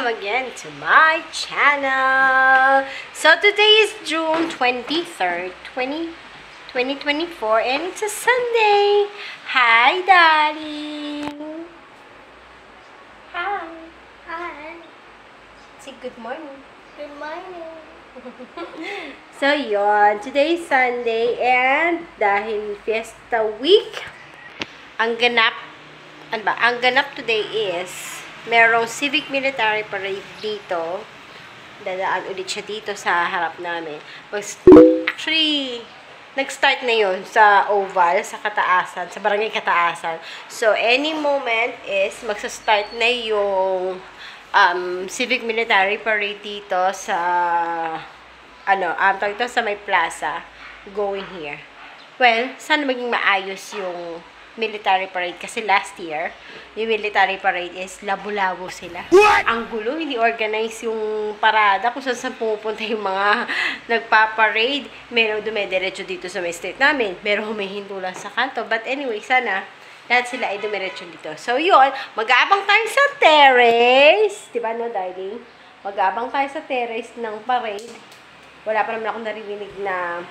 welcome again to my channel. So today is June 23rd, 2024 and it's a Sunday. Hi, darling. Hi. Hi. Say good morning. Good morning. So yon, today is Sunday and dahil Fiesta Week, ang ganap today is merong civic military parade dito. Dadaan ulit siya dito sa harap namin. Actually, nag-start na yun sa Oval, sa Kataasan, sa Barangay Kataasan. So, any moment is magsa-start na yung civic military parade dito sa sa may plaza going here. Well, sana maging maayos yung military parade kasi last year, yung military parade is labo-labo sila. What? Ang gulo, hindi organize yung parada kung saan pupunta yung mga nagpa-parade. Meron dumediretso dito sa may street namin. Meron humihinto lang sa kanto. But anyway, sana lahat sila ay dumiretso dito. So yun, mag-aabang tayo sa terrace. Diba no, darling? Mag-aabang tayo sa terrace ng parade. Wala pa naman akong naririnig na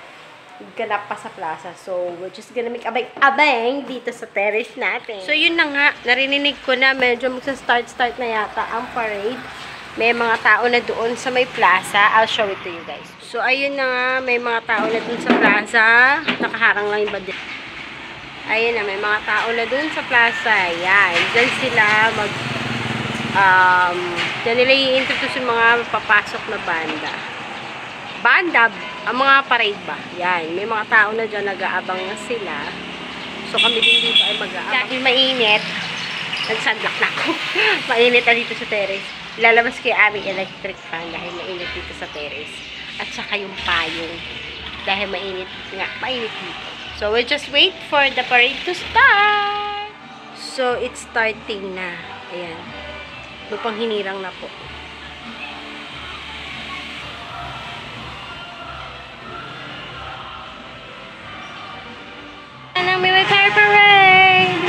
ganap pa sa plaza. So, we're just gonna make abang dito sa terrace natin. So, yun na nga. Narinig ko na medyo magsa-start na yata ang parade. May mga tao na doon sa may plaza. I'll show it to you guys. So, ayun na nga. May mga tao na doon sa plaza. Nakaharang lang yung bandi. Ayun na. May mga tao na doon sa plaza. Ayan. Diyan sila diyan nila i-introduce yung mga papasok na banda. Ang mga parade ba? Yan. May mga tao na dyan, nag-aabang na sila. So, kami din dito ay mag-aabang. Dahil mainit, nag-sunblock na ako. Mainit na dito sa terrace. Lalabas ko yung aming electric fan dahil mainit dito sa terrace. At saka yung payong. Dahil mainit dito. So, we'll just wait for the parade to start. So, it's starting na. Ayan. Lupang hinirang na po. Military parade.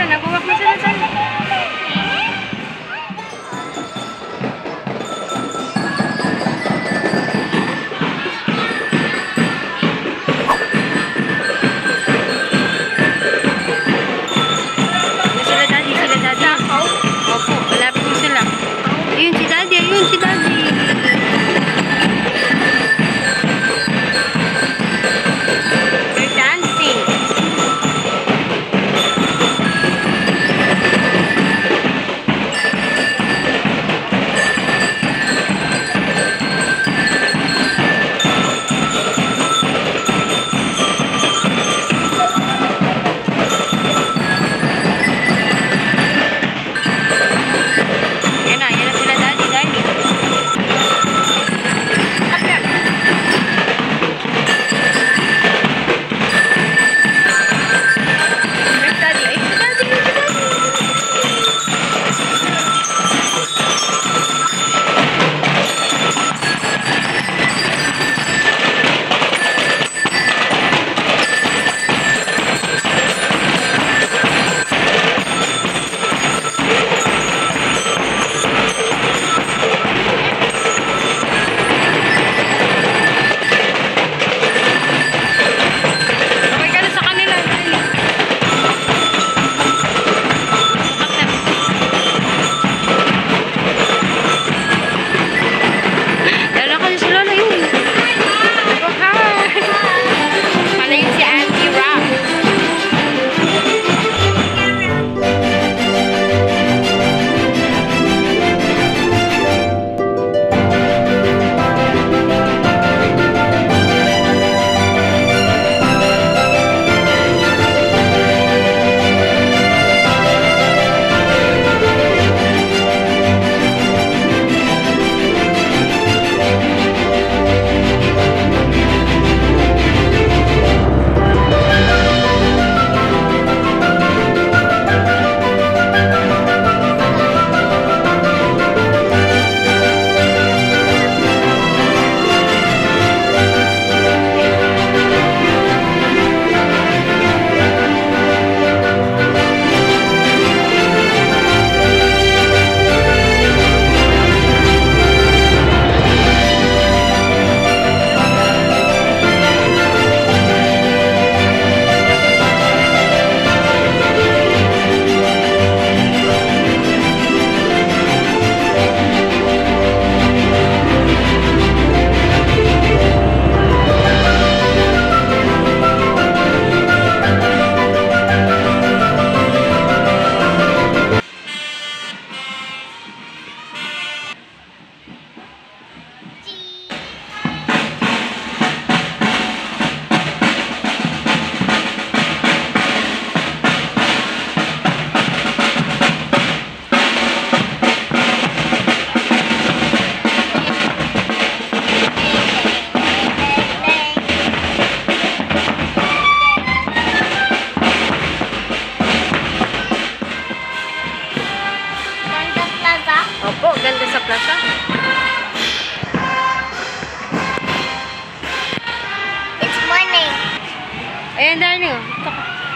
Nag-walk na sila dyan. Sila daddy. Opo, malapit mo sila. Ayun si daddy. They're dancing.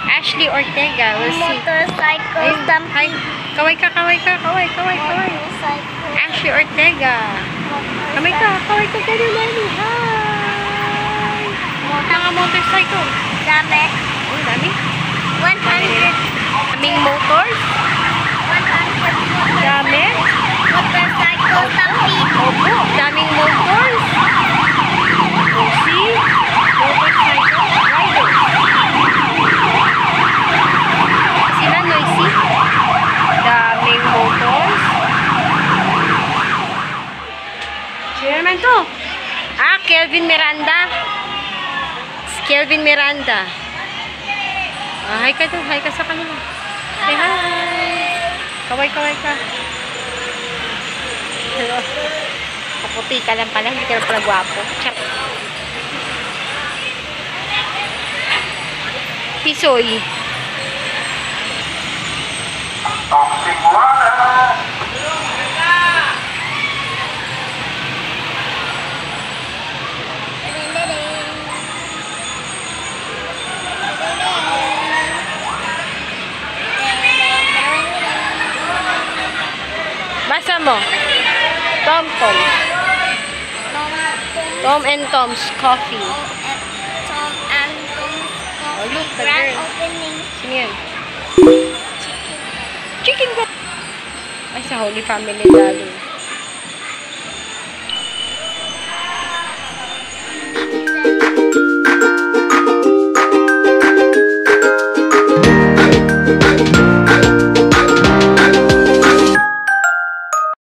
Ashley Ortega. We'll see. Motorcycle Ayun. Hi. stampede. Kaway ka, kaway ka. Kaway, kaway, kaway. Motorcycle. Ashley Ortega. Kaway ka, kaway ka. Hi. Mga motorcycle. Dami. Ang dami. 100. Daming motors. 100. Dami. Motorcycle stampede. Opo, daming motors. Oh, see? Motorcycle riders. Sila noisy. Daming motors. Sino naman to? Kelvin Miranda. Si Kelvin Miranda. Hi ka doon. Hi ka sa kanila. Say hi. Kaway-kaway ka. Hello. Kaputi ka lang pala. Hindi ka lang pala gwapo. Chak. Pisoy. Basa mo. Tom and Tom's Coffee. Tom and Tom's Oh, look, the Grand girl. opening. Sino yan? Chicken. Ay, sa Holy Family lalo.